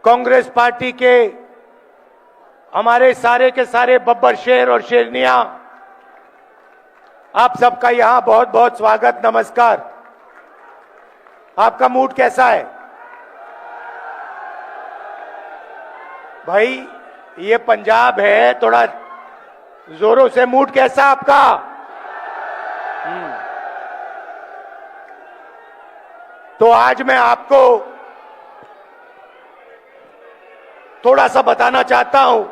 Congress party के हमारे सारे के सारे बब्बर शेर और शेरनियां, आप सबका यहां बहुत बहुत स्वागत, नमस्कार। आपका मूड कैसा है भाई? ये पंजाब है, थोड़ा जोरों से मूड कैसा आपका? तो आज मैं आपको थोड़ा सा बताना चाहता हूं,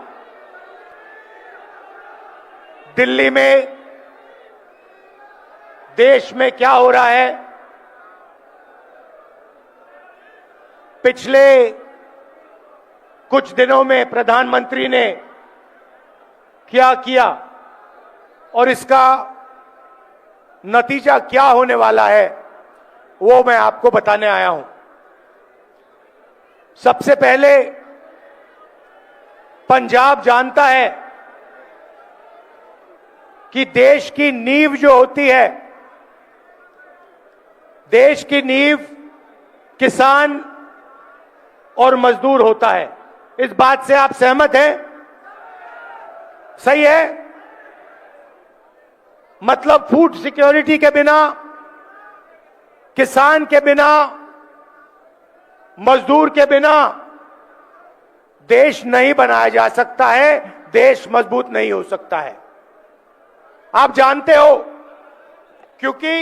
दिल्ली में, देश में क्या हो रहा है। पिछले कुछ दिनों में प्रधानमंत्री ने क्या किया और इसका नतीजा क्या होने वाला है, वो मैं आपको बताने आया हूं। सबसे पहले, पंजाब जानता है कि देश की नींव जो होती है, देश की नींव किसान और मजदूर होता है। इस बात से आप सहमत हैं? सही है? मतलब फूड सिक्योरिटी के बिना, किसान के बिना, मजदूर के बिना देश नहीं बनाया जा सकता है, देश मजबूत नहीं हो सकता है। आप जानते हो, क्योंकि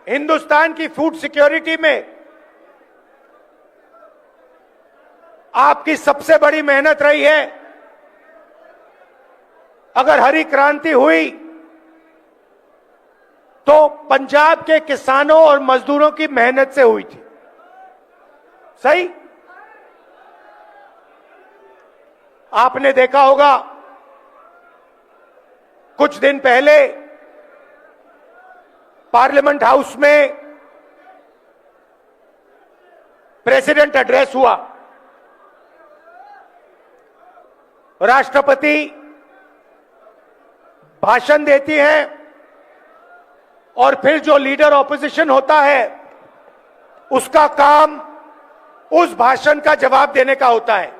हिंदुस्तान की फूड सिक्योरिटी में आपकी सबसे बड़ी मेहनत रही है। अगर हरी क्रांति हुई तो पंजाब के किसानों और मजदूरों की मेहनत से हुई थी। सही? आपने देखा होगा, कुछ दिन पहले पार्लियामेंट हाउस में प्रेसिडेंट एड्रेस हुआ। राष्ट्रपति भाषण देती हैं और फिर जो लीडर ऑपोजिशन होता है उसका काम उस भाषण का जवाब देने का होता है।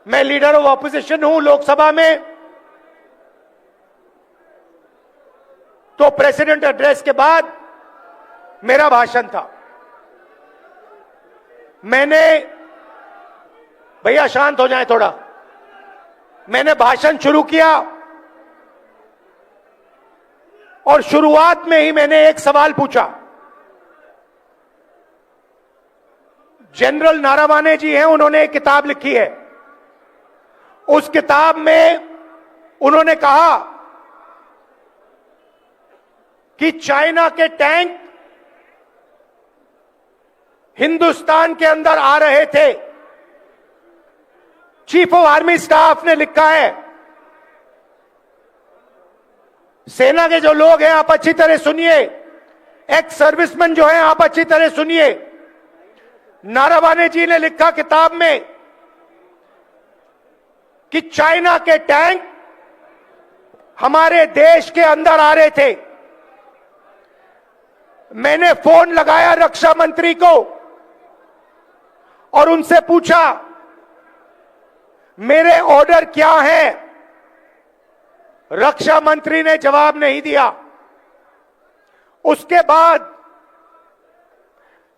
मैं लीडर ऑफ ऑपोजिशन हूं लोकसभा में, तो प्रेसिडेंट एड्रेस के बाद मेरा भाषण था। मैंने, भैया शांत हो जाए थोड़ा, मैंने भाषण शुरू किया और शुरुआत में ही मैंने एक सवाल पूछा। जनरल नारावाने जी हैं, उन्होंने एक किताब लिखी है। उस किताब में उन्होंने कहा कि चाइना के टैंक हिंदुस्तान के अंदर आ रहे थे। चीफ ऑफ आर्मी स्टाफ ने लिखा है। सेना के जो लोग हैं आप अच्छी तरह सुनिए, एक्स सर्विसमैन जो हैं आप अच्छी तरह सुनिए। नारावाने जी ने लिखा किताब में कि चाइना के टैंक हमारे देश के अंदर आ रहे थे। मैंने फोन लगाया रक्षा मंत्री को और उनसे पूछा मेरे ऑर्डर क्या है। रक्षा मंत्री ने जवाब नहीं दिया। उसके बाद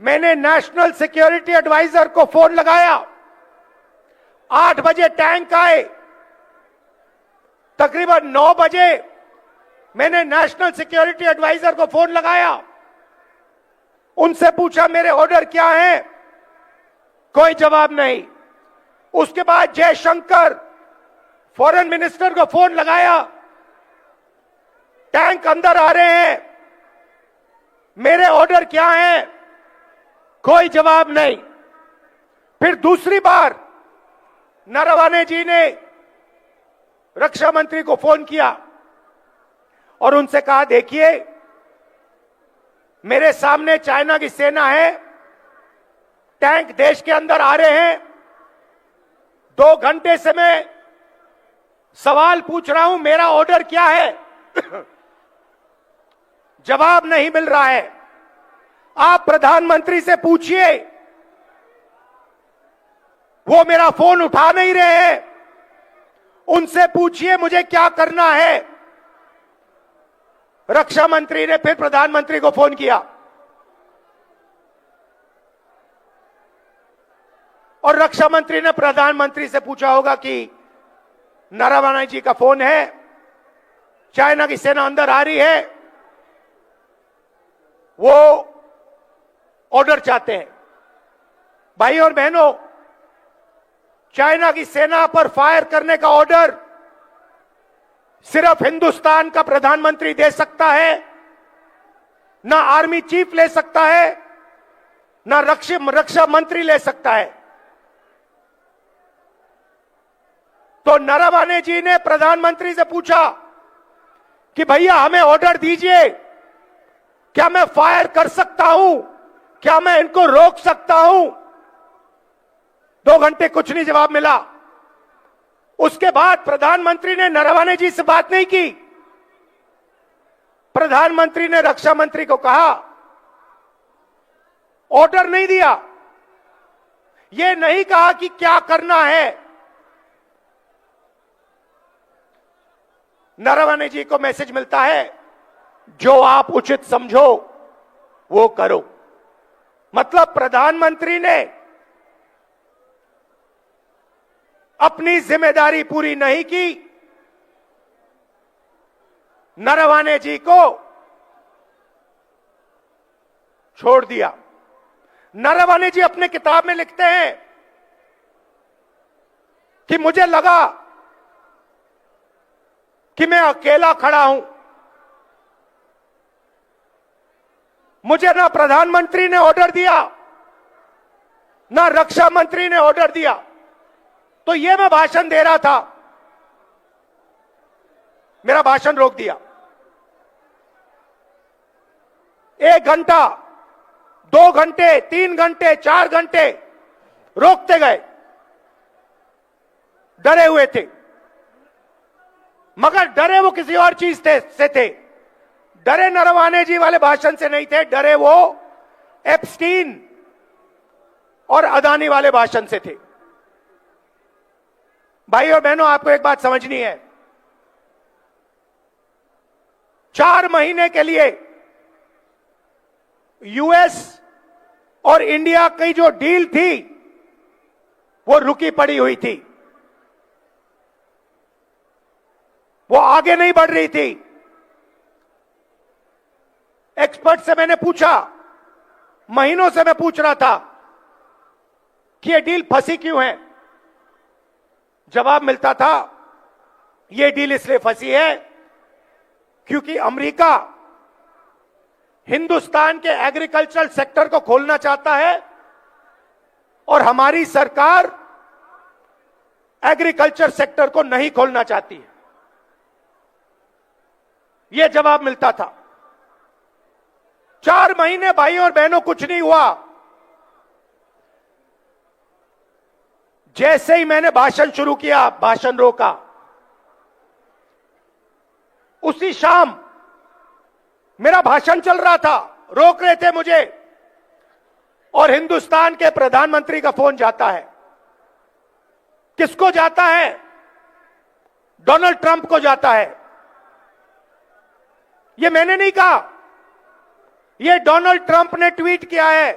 मैंने नेशनल सिक्योरिटी एडवाइजर को फोन लगाया। 8 बजे टैंक आए। तकरीबन 9 बजे मैंने नेशनल सिक्योरिटी एडवाइजर को फोन लगाया, उनसे पूछा मेरे ऑर्डर क्या हैं, कोई जवाब नहीं। उसके बाद जयशंकर फॉरेन मिनिस्टर को फोन लगाया, टैंक अंदर आ रहे हैं, मेरे ऑर्डर क्या हैं, कोई जवाब नहीं। फिर दूसरी बार नारावाने जी ने रक्षा मंत्री को फोन किया और उनसे कहा देखिए मेरे सामने चाइना की सेना है, टैंक देश के अंदर आ रहे हैं, 2 घंटे से मैं सवाल पूछ रहा हूं मेरा ऑर्डर क्या है, जवाब नहीं मिल रहा है। आप प्रधानमंत्री से पूछिए वो मेरा फोन उठा नहीं रहे हैं। उनसे पूछिए मुझे क्या करना है। रक्षा मंत्री ने फिर प्रधानमंत्री को फोन किया और रक्षा मंत्री ने प्रधानमंत्री से पूछा होगा कि नरवणे जी का फोन है, चाइना की सेना अंदर आ रही है, वो ऑर्डर चाहते हैं। भाई और बहनों, चाइना की सेना पर फायर करने का ऑर्डर सिर्फ हिंदुस्तान का प्रधानमंत्री दे सकता है, ना आर्मी चीफ ले सकता है, ना रक्षा मंत्री ले सकता है। तो नरवणे जी ने प्रधानमंत्री से पूछा कि भैया हमें ऑर्डर दीजिए, क्या मैं फायर कर सकता हूं, क्या मैं इनको रोक सकता हूं। 2 घंटे कुछ नहीं जवाब मिला। उसके बाद प्रधानमंत्री ने नरवणे जी से बात नहीं की। प्रधानमंत्री ने रक्षा मंत्री को कहा, ऑर्डर नहीं दिया, यह नहीं कहा कि क्या करना है। नरवणे जी को मैसेज मिलता है, जो आप उचित समझो वो करो। मतलब प्रधानमंत्री ने अपनी जिम्मेदारी पूरी नहीं की, नरवणे जी को छोड़ दिया। नरवणे जी अपने किताब में लिखते हैं कि मुझे लगा कि मैं अकेला खड़ा हूं, मुझे ना प्रधानमंत्री ने ऑर्डर दिया, ना रक्षा मंत्री ने ऑर्डर दिया, तो ये मैं भाषण दे रहा था, मेरा भाषण रोक दिया। 1 घंटा, 2 घंटे, 3 घंटे, 4 घंटे रोकते गए, डरे हुए थे। मगर डरे वो किसी और चीज से थे। डरे नरवणे जी वाले भाषण से नहीं थे, डरे वो एप्स्टीन और अदानी वाले भाषण से थे। भाई और बहनों, आपको एक बात समझनी है, 4 महीने के लिए यूएस और इंडिया की जो डील थी वो रुकी पड़ी हुई थी, वो आगे नहीं बढ़ रही थी। एक्सपर्ट से मैंने पूछा, महीनों से मैं पूछ रहा था कि ये डील फंसी क्यों है। जवाब मिलता था, ये डील इसलिए फंसी है क्योंकि अमेरिका हिंदुस्तान के एग्रीकल्चरल सेक्टर को खोलना चाहता है और हमारी सरकार एग्रीकल्चर सेक्टर को नहीं खोलना चाहती है। यह जवाब मिलता था। 4 महीने भाई और बहनों कुछ नहीं हुआ। जैसे ही मैंने भाषण शुरू किया, भाषण रोका, उसी शाम मेरा भाषण चल रहा था, रोक रहे थे मुझे, और हिंदुस्तान के प्रधानमंत्री का फोन जाता है। किसको जाता है? डोनाल्ड ट्रंप को जाता है। यह मैंने नहीं कहा, यह डोनाल्ड ट्रंप ने ट्वीट किया है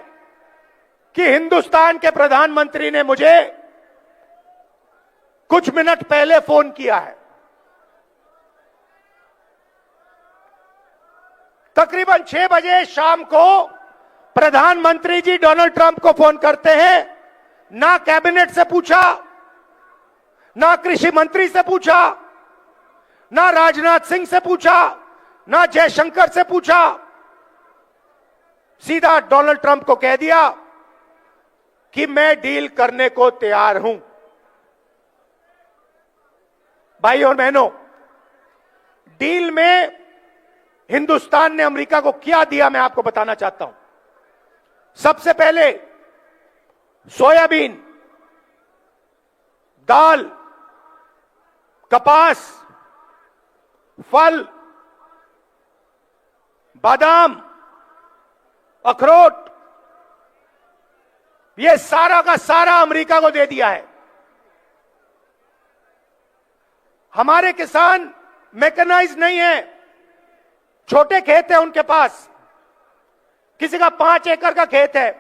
कि हिंदुस्तान के प्रधानमंत्री ने मुझे कुछ मिनट पहले फोन किया है। तकरीबन 6 बजे शाम को प्रधानमंत्री जी डोनाल्ड ट्रंप को फोन करते हैं। ना कैबिनेट से पूछा, ना कृषि मंत्री से पूछा, ना राजनाथ सिंह से पूछा, ना जयशंकर से पूछा, सीधा डोनाल्ड ट्रंप को कह दिया कि मैं डील करने को तैयार हूं। भाई और बहनों, डील में हिंदुस्तान ने अमेरिका को क्या दिया मैं आपको बताना चाहता हूं। सबसे पहले सोयाबीन, दाल, कपास, फल, बादाम, अखरोट, ये सारा का सारा अमेरिका को दे दिया है। हमारे किसान मैकेनाइज नहीं है, छोटे खेत है उनके पास। किसी का 5 एकड़ का खेत है,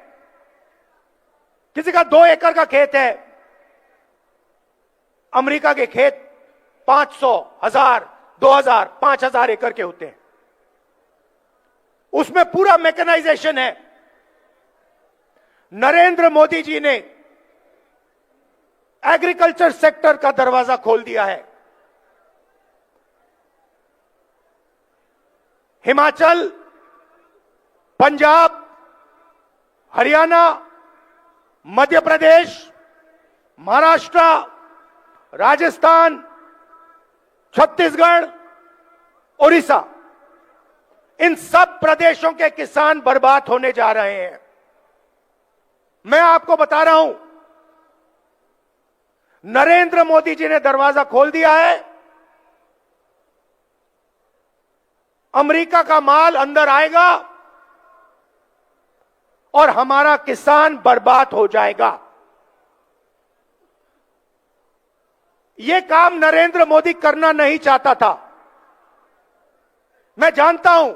किसी का 2 एकड़ का खेत है। अमेरिका के खेत 500, 1000, 2000, 5000 एकड़ के होते हैं। उसमें पूरा मैकेनाइजेशन है। नरेंद्र मोदी जी ने एग्रीकल्चर सेक्टर का दरवाजा खोल दिया है। हिमाचल, पंजाब, हरियाणा, मध्य प्रदेश, महाराष्ट्र, राजस्थान, छत्तीसगढ़, उड़ीसा, इन सब प्रदेशों के किसान बर्बाद होने जा रहे हैं। मैं आपको बता रहा हूं, नरेंद्र मोदी जी ने दरवाजा खोल दिया है। अमेरिका का माल अंदर आएगा और हमारा किसान बर्बाद हो जाएगा। यह काम नरेंद्र मोदी करना नहीं चाहता था, मैं जानता हूं,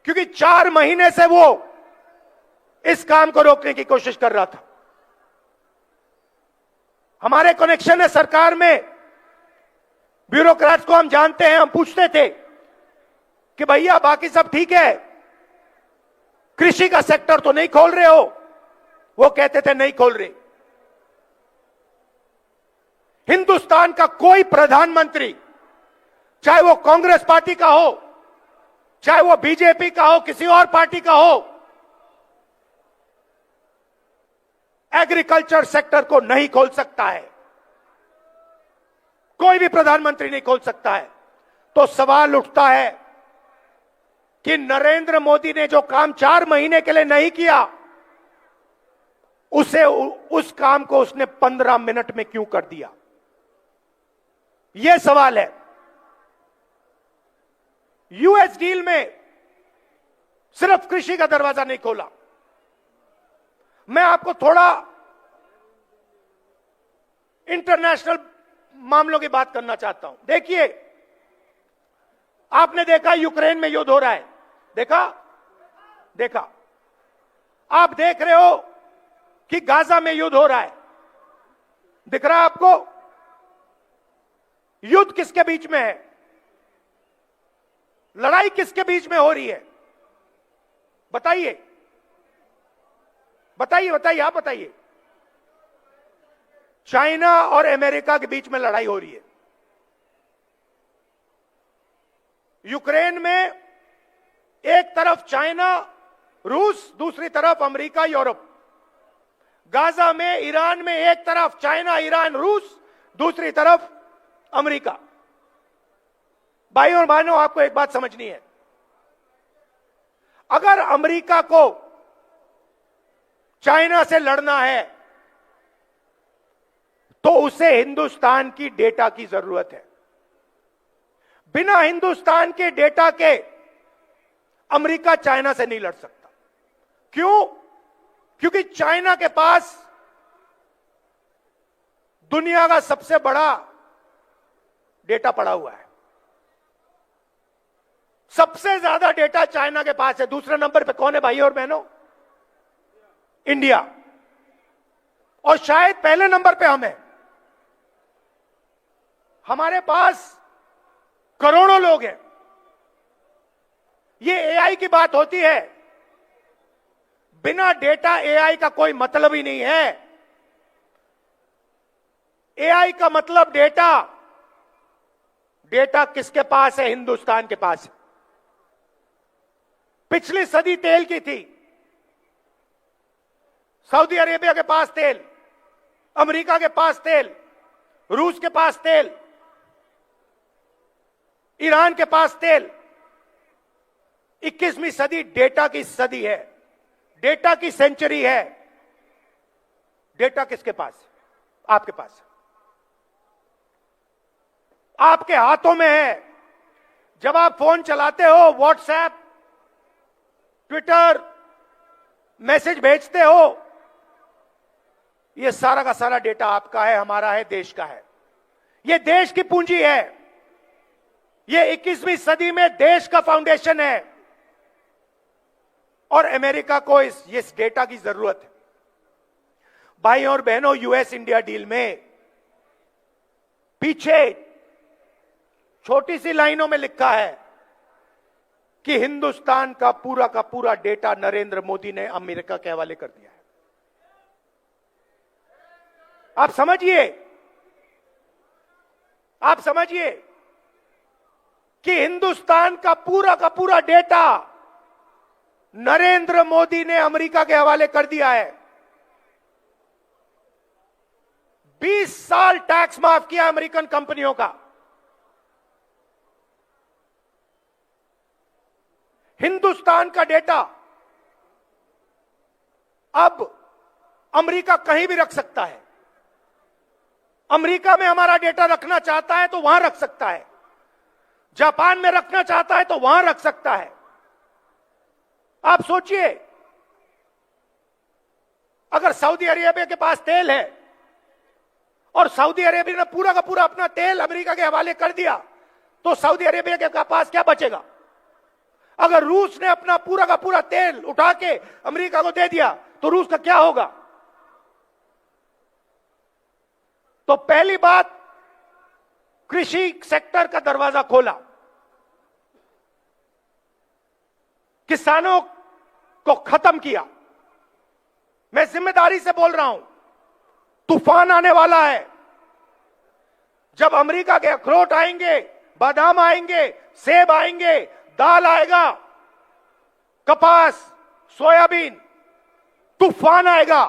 क्योंकि 4 महीने से वो इस काम को रोकने की कोशिश कर रहा था। हमारे कनेक्शन है सरकार में, ब्यूरोक्रेट्स को हम जानते हैं। हम पूछते थे कि भैया बाकी सब ठीक है, कृषि का सेक्टर तो नहीं खोल रहे हो? वो कहते थे नहीं खोल रहे। हिंदुस्तान का कोई प्रधानमंत्री, चाहे वो कांग्रेस पार्टी का हो, चाहे वो बीजेपी का हो, किसी और पार्टी का हो, एग्रीकल्चर सेक्टर को नहीं खोल सकता है। कोई भी प्रधानमंत्री नहीं खोल सकता है। तो सवाल उठता है कि नरेंद्र मोदी ने जो काम 4 महीने के लिए नहीं किया, उस काम को उसने 15 मिनट में क्यों कर दिया? यह सवाल है। यूएस डील में सिर्फ कृषि का दरवाजा नहीं खोला। मैं आपको थोड़ा इंटरनेशनल मामलों की बात करना चाहता हूं। देखिए, आपने देखा यूक्रेन में युद्ध हो रहा है, देखा। आप देख रहे हो कि गाजा में युद्ध हो रहा है, दिख रहा है आपको? युद्ध किसके बीच में है? लड़ाई किसके बीच में हो रही है? बताइए, आप बताइए। चाइना और अमेरिका के बीच में लड़ाई हो रही है। यूक्रेन में एक तरफ चाइना, रूस, दूसरी तरफ अमेरिका, यूरोप। गाजा में, ईरान में एक तरफ चाइना, ईरान, रूस, दूसरी तरफ अमेरिका। भाइयों और बहनों, आपको एक बात समझनी है। अगर अमेरिका को चाइना से लड़ना है तो उसे हिंदुस्तान की डेटा की जरूरत है। बिना हिंदुस्तान के डेटा के अमेरिका चाइना से नहीं लड़ सकता। क्यों? क्योंकि चाइना के पास दुनिया का सबसे बड़ा डेटा पड़ा हुआ है। सबसे ज्यादा डेटा चाइना के पास है। दूसरे नंबर पे कौन है भाई और बहनों? इंडिया। और शायद पहले नंबर पे हम हैं। हमारे पास करोड़ों लोग हैं। ये एआई की बात होती है, बिना डेटा एआई का कोई मतलब ही नहीं है। एआई का मतलब डेटा। डेटा किसके पास है? हिंदुस्तान के पास है। पिछली सदी तेल की थी। सऊदी अरेबिया के पास तेल, अमेरिका के पास तेल, रूस के पास तेल, ईरान के पास तेल। 21वीं सदी डेटा की सदी है, डेटा की सेंचुरी है। डेटा किसके पास? आपके पास, आपके हाथों में है। जब आप फोन चलाते हो, व्हाट्सएप, ट्विटर, मैसेज भेजते हो, ये सारा का सारा डेटा आपका है, हमारा है, देश का है। ये देश की पूंजी है। ये 21वीं सदी में देश का फाउंडेशन है और अमेरिका को इस डेटा की जरूरत है। भाई और बहनों, यूएस इंडिया डील में पीछे छोटी सी लाइनों में लिखा है कि हिंदुस्तान का पूरा डेटा नरेंद्र मोदी ने अमेरिका के हवाले कर दिया है। आप समझिए कि हिंदुस्तान का पूरा डेटा नरेंद्र मोदी ने अमेरिका के हवाले कर दिया है। 20 साल टैक्स माफ किया अमेरिकन कंपनियों का। हिंदुस्तान का डेटा अब अमेरिका कहीं भी रख सकता है। अमेरिका में हमारा डेटा रखना चाहता है तो वहां रख सकता है, जापान में रखना चाहता है तो वहां रख सकता है। आप सोचिए, अगर सऊदी अरेबिया के पास तेल है और सऊदी अरेबिया ने पूरा का पूरा अपना तेल अमेरिका के हवाले कर दिया तो सऊदी अरेबिया के पास क्या बचेगा? अगर रूस ने अपना पूरा का पूरा तेल उठा के अमेरिका को दे दिया तो रूस का क्या होगा? तो पहली बात, कृषि सेक्टर का दरवाजा खोला, किसानों को खत्म किया। मैं जिम्मेदारी से बोल रहा हूं, तूफान आने वाला है। जब अमेरिका के अखरोट आएंगे, बादाम आएंगे, सेब आएंगे, दाल आएगा, कपास, सोयाबीन, तूफान आएगा।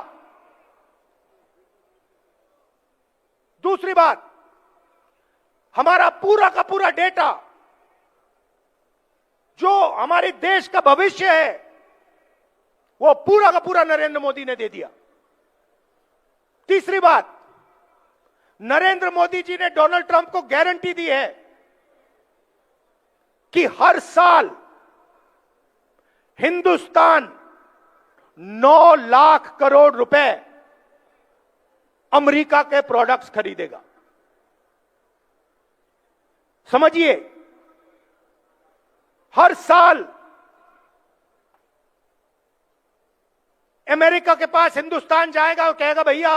दूसरी बात, हमारा पूरा का पूरा डेटा जो हमारे देश का भविष्य है वो पूरा का पूरा नरेंद्र मोदी ने दे दिया। तीसरी बात, नरेंद्र मोदी जी ने डोनाल्ड ट्रंप को गारंटी दी है कि हर साल हिंदुस्तान 9 लाख करोड़ रुपए अमेरिका के प्रोडक्ट्स खरीदेगा। समझिए, हर साल अमेरिका के पास हिंदुस्तान जाएगा और कहेगा भैया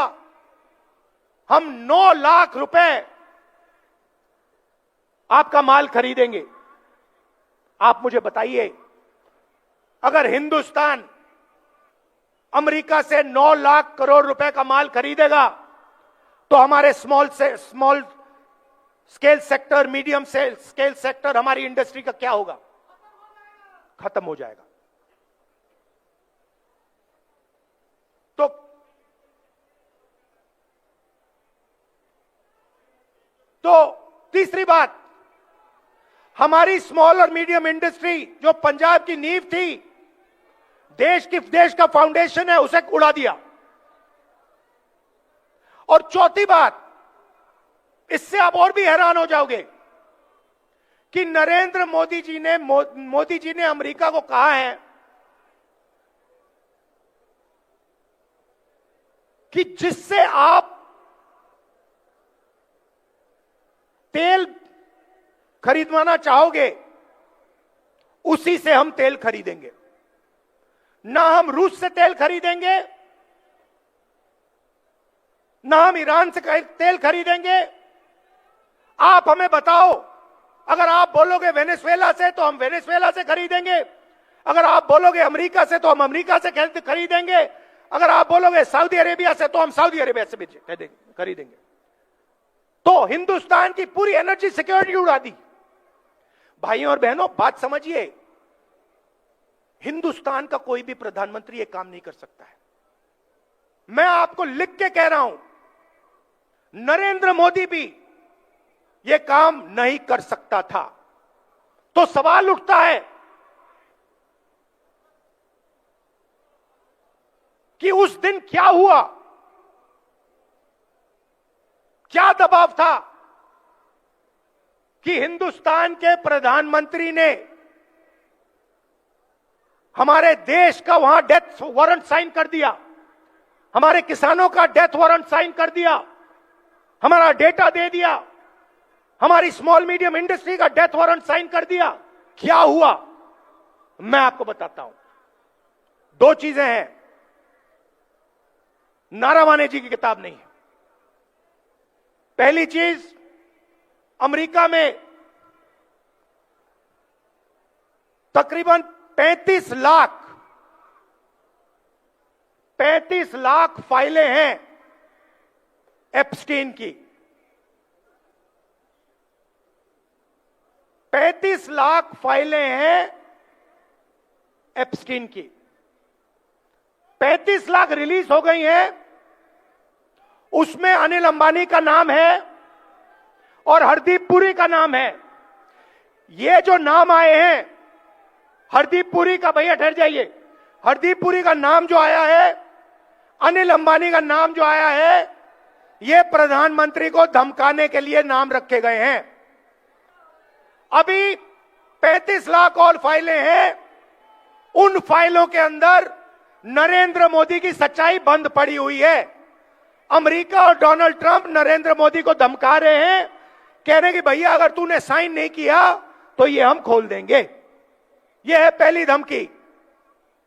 हम 9 लाख रुपए आपका माल खरीदेंगे। आप मुझे बताइए, अगर हिंदुस्तान अमेरिका से 9 लाख करोड़ रुपए का माल खरीदेगा तो हमारे small scale sector, medium scale sector, हमारी इंडस्ट्री का क्या होगा? खत्म हो जाएगा। तो तीसरी बात, हमारी स्मॉल और मीडियम इंडस्ट्री जो पंजाब की नींव थी, देश का फाउंडेशन है, उसे उड़ा दिया। और चौथी बात, इससे आप और भी हैरान हो जाओगे कि नरेंद्र मोदी जी ने अमेरिका को कहा है कि जिससे आप तेल खरीदवाना चाहोगे उसी से हम तेल खरीदेंगे। ना हम रूस से तेल खरीदेंगे, ना हम ईरान से तेल खरीदेंगे। आप हमें बताओ, अगर आप बोलोगे वेनेजुएला से तो हम वेनेजुएला से खरीदेंगे, अगर आप बोलोगे अमेरिका से तो हम अमेरिका से खरीदेंगे, अगर आप बोलोगे सऊदी अरेबिया से तो हम सऊदी अरेबिया से भी खरीदेंगे। तो हिंदुस्तान की पूरी एनर्जी सिक्योरिटी उड़ा दी। भाइयों और बहनों, बात समझिए, हिंदुस्तान का कोई भी प्रधानमंत्री यह काम नहीं कर सकता है। मैं आपको लिख के कह रहा हूं, नरेंद्र मोदी भी यह काम नहीं कर सकता था। तो सवाल उठता है कि उस दिन क्या हुआ, क्या दबाव था कि हिंदुस्तान के प्रधानमंत्री ने हमारे देश का वहां डेथ वारंट साइन कर दिया। हमारे किसानों का डेथ वारंट साइन कर दिया, हमारा डेटा दे दिया, हमारी स्मॉल मीडियम इंडस्ट्री का डेथ वारंट साइन कर दिया। क्या हुआ मैं आपको बताता हूं। दो चीजें हैं, नारावाने जी की किताब नहीं है। पहली चीज, अमेरिका में तकरीबन 35 लाख फाइलें हैं एप्स्टीन की। 35 लाख फाइलें हैं एप्स्टीन की। 35 लाख रिलीज हो गई हैं, उसमें अनिल अंबानी का नाम है और हरदीप पुरी का नाम है। ये जो नाम आए हैं हरदीप पुरी का, भैया ठहर जाइए, हरदीप पुरी का नाम जो आया है, अनिल अंबानी का नाम जो आया है, ये प्रधानमंत्री को धमकाने के लिए नाम रखे गए हैं। अभी 35 लाख और फाइलें हैं, उन फाइलों के अंदर नरेंद्र मोदी की सच्चाई बंद पड़ी हुई है। अमेरिका और डोनाल्ड ट्रंप नरेंद्र मोदी को धमका रहे हैं, कह रहे हैं कि भैया अगर तूने साइन नहीं किया तो ये हम खोल देंगे। ये है पहली धमकी।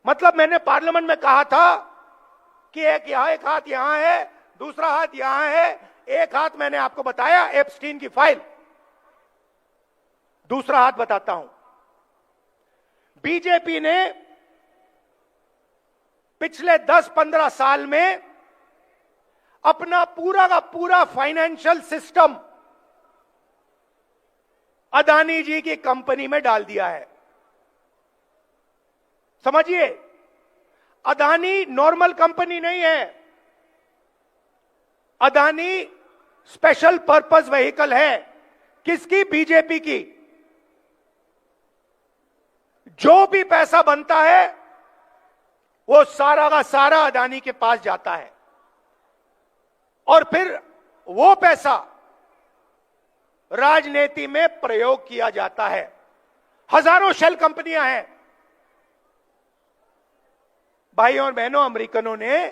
मतलब मैंने पार्लियामेंट में कहा था कि एक हाथ यहां है, दूसरा हाथ यहां है। एक हाथ मैंने आपको बताया एप्स्टीन की फाइल, दूसरा हाथ बताता हूं। बीजेपी ने पिछले 10-15 साल में अपना पूरा का पूरा फाइनेंशियल सिस्टम अदानी जी की कंपनी में डाल दिया है। समझिए, अदानी नॉर्मल कंपनी नहीं है, अदानी स्पेशल पर्पस व्हीकल है। किसकी? बीजेपी की। जो भी पैसा बनता है वो सारा का सारा अदानी के पास जाता है और फिर वो पैसा राजनीति में प्रयोग किया जाता है। हजारों शेल कंपनियां हैं। भाइयों और बहनों, अमेरिकनों ने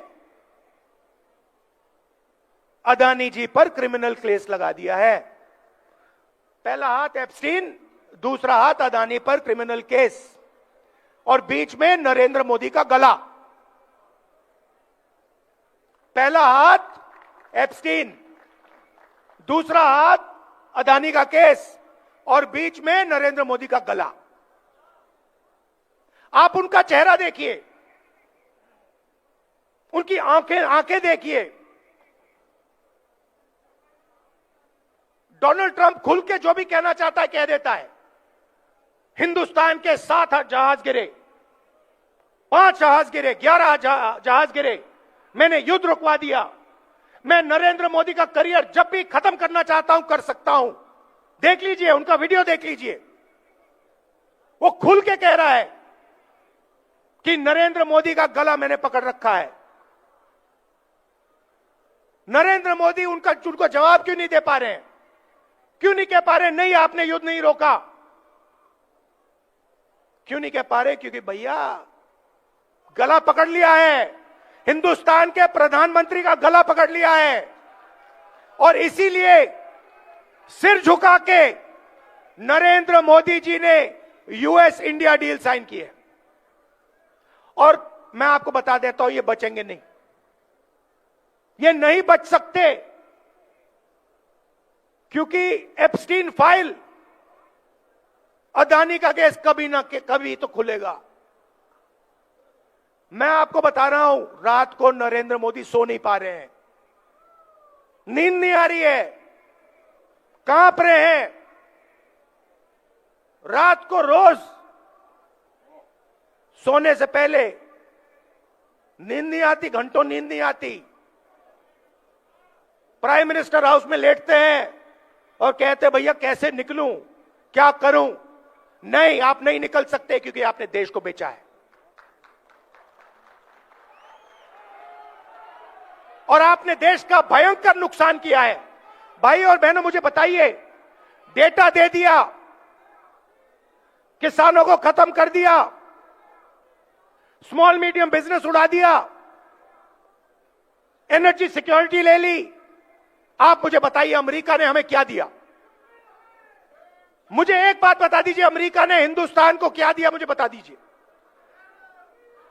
अदानी जी पर क्रिमिनल केस लगा दिया है। पहला हाथ एप्स्टीन, दूसरा हाथ अदानी पर क्रिमिनल केस, और बीच में नरेंद्र मोदी का गला। पहला हाथ एप्स्टीन, दूसरा हाथ अदानी का केस, और बीच में नरेंद्र मोदी का गला। आप उनका चेहरा देखिए, उनकी आंखें देखिए। डोनाल्ड ट्रंप खुल के जो भी कहना चाहता है कह देता है। हिंदुस्तान के 7 जहाज गिरे, 5 जहाज गिरे, 11 जहाज गिरे, मैंने युद्ध रुकवा दिया। मैं नरेंद्र मोदी का करियर जब भी खत्म करना चाहता हूं कर सकता हूं। देख लीजिए, उनका वीडियो देख लीजिए। वो खुल के कह रहा है कि नरेंद्र मोदी का गला मैंने पकड़ रखा है। नरेंद्र मोदी उनको जवाब क्यों नहीं दे पा रहे हैं? क्यों नहीं कह पा रहे नहीं आपने युद्ध नहीं रोका? क्यों नहीं कह पा रहे? क्योंकि भैया गला पकड़ लिया है, हिंदुस्तान के प्रधानमंत्री का गला पकड़ लिया है। और इसीलिए सिर झुका के नरेंद्र मोदी जी ने यूएस इंडिया डील साइन की है। और मैं आपको बता देता हूं, ये बचेंगे नहीं, ये नहीं बच सकते, क्योंकि एप्स्टीन फाइल, अदानी का केस कभी ना कभी तो खुलेगा। मैं आपको बता रहा हूं, रात को नरेंद्र मोदी सो नहीं पा रहे हैं, नींद नहीं आ रही है, कांप रहे हैं। रात को रोज सोने से पहले नींद नहीं आती, घंटों नींद नहीं आती। प्राइम मिनिस्टर हाउस में लेटते हैं और कहते भैया कैसे निकलूं, क्या करूं? नहीं, आप नहीं निकल सकते, क्योंकि आपने देश को बेचा है। और आपने देश का भयंकर नुकसान किया है। भाई और बहनों, मुझे बताइए, डेटा दे दिया, किसानों को खत्म कर दिया, स्मॉल मीडियम बिजनेस उड़ा दिया, एनर्जी सिक्योरिटी ले ली। आप मुझे बताइए अमेरिका ने हमें क्या दिया? मुझे एक बात बता दीजिए, अमेरिका ने हिंदुस्तान को क्या दिया? मुझे बता दीजिए।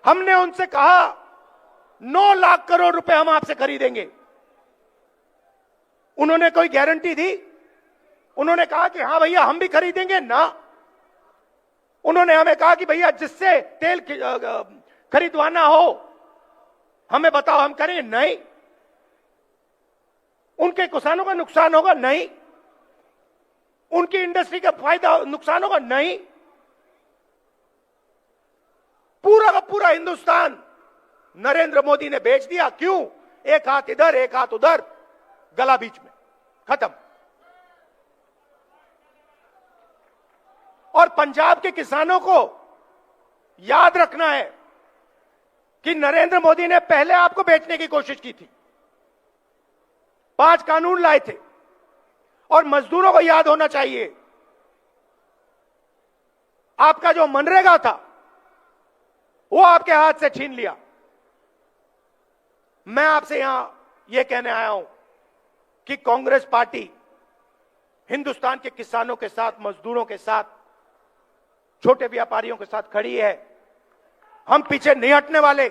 हमने उनसे कहा 9 लाख करोड़ रुपए हम आपसे खरीदेंगे। उन्होंने कोई गारंटी दी? उन्होंने कहा कि हां भैया हम भी खरीदेंगे ना। उन्होंने हमें कहा कि भैया जिससे तेल खरीदवाना हो हमें बताओ, हम करेंगे? नहीं। उनके किसानों का नुकसान होगा? नहीं। उनकी इंडस्ट्री का फायदा नुकसान होगा? नहीं। पूरा का पूरा हिंदुस्तान नरेंद्र मोदी ने बेच दिया। क्यों? एक हाथ इधर एक हाथ उधर, गला बीच में, खत्म। और पंजाब के किसानों को याद रखना है कि नरेंद्र मोदी ने पहले आपको बेचने की कोशिश की थी, 5 कानून लाए थे। और मजदूरों को याद होना चाहिए, आपका जो मनरेगा था वो आपके हाथ से छीन लिया। मैं आपसे यहां यह कहने आया हूं कि कांग्रेस पार्टी हिंदुस्तान के किसानों के साथ, मजदूरों के साथ, छोटे व्यापारियों के साथ खड़ी है। हम पीछे नहीं हटने वाले।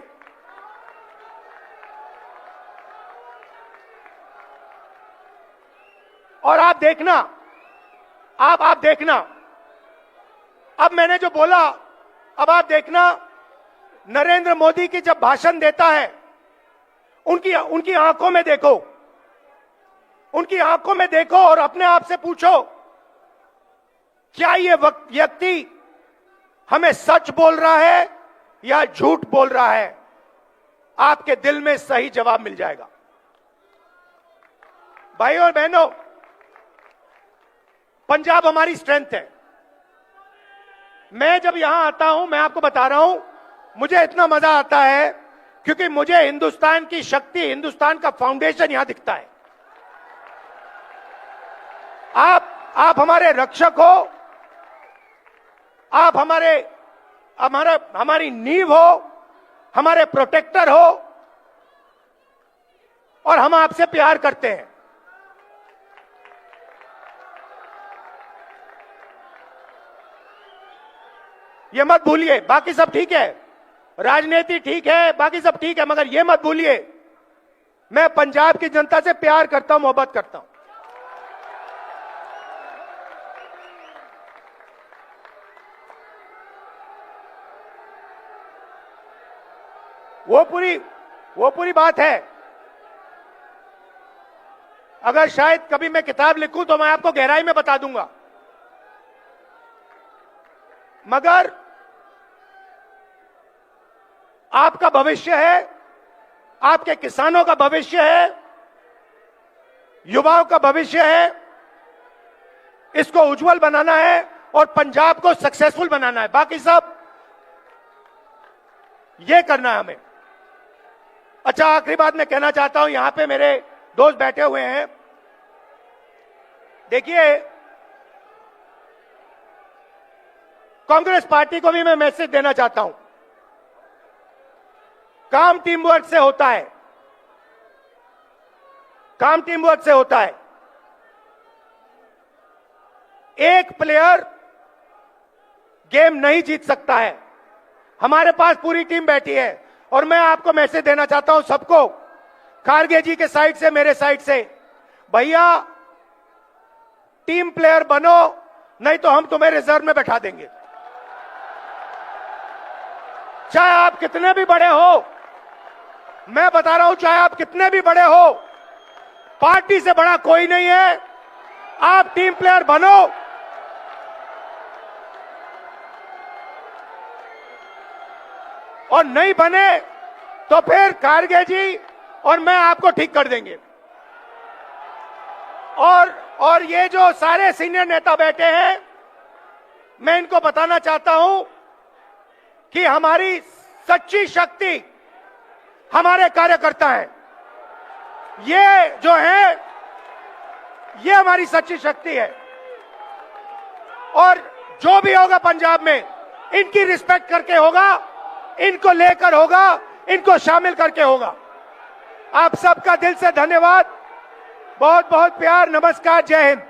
और आप देखना, आप देखना, अब मैंने जो बोला, अब आप देखना, नरेंद्र मोदी की जब भाषण देता है, उनकी आंखों में देखो, उनकी आंखों में देखो और अपने आप से पूछो, क्या ये व्यक्ति हमें सच बोल रहा है या झूठ बोल रहा है? आपके दिल में सही जवाब मिल जाएगा। भाइयों और बहनों, पंजाब हमारी स्ट्रेंथ है। मैं जब यहां आता हूं, मैं आपको बता रहा हूं, मुझे इतना मजा आता है क्योंकि मुझे हिंदुस्तान की शक्ति, हिंदुस्तान का फाउंडेशन यहां दिखता है। आप हमारे रक्षक हो, आप हमारी नींव हो, हमारे प्रोटेक्टर हो, और हम आपसे प्यार करते हैं। ये मत भूलिए। बाकी सब ठीक है, राजनीति ठीक है, बाकी सब ठीक है, मगर ये मत भूलिए, मैं पंजाब की जनता से प्यार करता हूं, मोहब्बत करता हूं। वो पूरी बात है। अगर शायद कभी मैं किताब लिखूं तो मैं आपको गहराई में बता दूंगा, मगर आपका भविष्य है, आपके किसानों का भविष्य है, युवाओं का भविष्य है, इसको उज्जवल बनाना है और पंजाब को सक्सेसफुल बनाना है। बाकी सब ये करना है हमें। अच्छा, आखिरी बात मैं कहना चाहता हूं, यहां पे मेरे दोस्त बैठे हुए हैं। देखिए, कांग्रेस पार्टी को भी मैं मैसेज देना चाहता हूं, काम टीम वर्क से होता है, काम टीम वर्क से होता है। एक प्लेयर गेम नहीं जीत सकता है। हमारे पास पूरी टीम बैठी है और मैं आपको मैसेज देना चाहता हूं सबको, खारगे जी के साइड से, मेरे साइड से, भैया टीम प्लेयर बनो, नहीं तो हम तुम्हें रिजर्व में बैठा देंगे। चाहे आप कितने भी बड़े हो, मैं बता रहा हूं, चाहे आप कितने भी बड़े हो, पार्टी से बड़ा कोई नहीं है। आप टीम प्लेयर बनो, और नहीं बने तो फिर खारगे जी और मैं आपको ठीक कर देंगे। और ये जो सारे सीनियर नेता बैठे हैं, मैं इनको बताना चाहता हूं कि हमारी सच्ची शक्ति हमारे कार्यकर्ता हैं। ये जो है, ये हमारी सच्ची शक्ति है। और जो भी होगा पंजाब में, इनकी रिस्पेक्ट करके होगा, इनको लेकर होगा, इनको शामिल करके होगा। आप सबका दिल से धन्यवाद, बहुत बहुत प्यार, नमस्कार, जय हिंद।